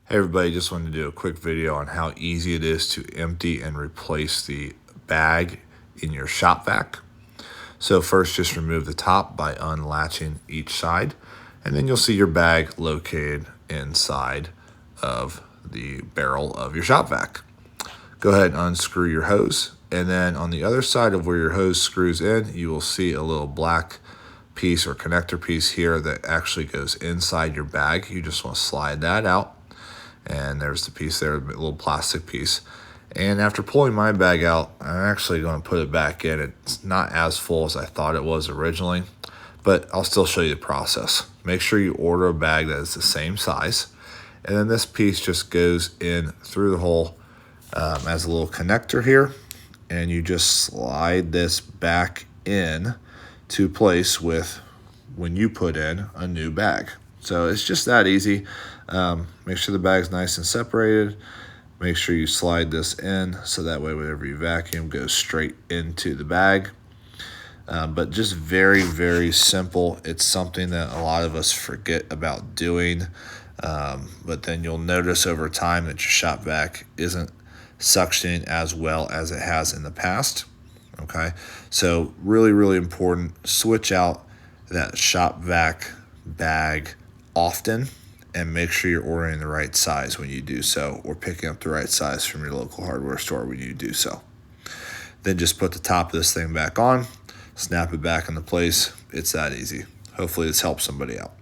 Hey everybody, just wanted to do a quick video on how easy it is to empty and replace the bag in your ShopVac. So first just remove the top by unlatching each side, and then you'll see your bag located inside of the barrel of your ShopVac. Go ahead and unscrew your hose, and then on the other side of where your hose screws in, you will see a little black piece or connector piece here that actually goes inside your bag. You just want to slide that out. And there's the piece there, a little plastic piece. And after pulling my bag out, I'm actually going to put it back in. It's not as full as I thought it was originally, but I'll still show you the process. Make sure you order a bag that is the same size. And then this piece just goes in through the hole as a little connector here. And you just slide this back in to place with when you put in a new bag. So it's just that easy. Make sure the bag's nice and separated. Make sure you slide this in so that way whenever you vacuum goes straight into the bag. But just very, very simple. It's something that a lot of us forget about doing. But then you'll notice over time that your ShopVac isn't suctioning as well as it has in the past. Okay, so really, really important. Switch out that ShopVac bag often and make sure you're ordering the right size when you do so, or picking up the right size from your local hardware store when you do so. Then just put the top of this thing back on, snap it back into place. It's that easy. Hopefully this helps somebody out.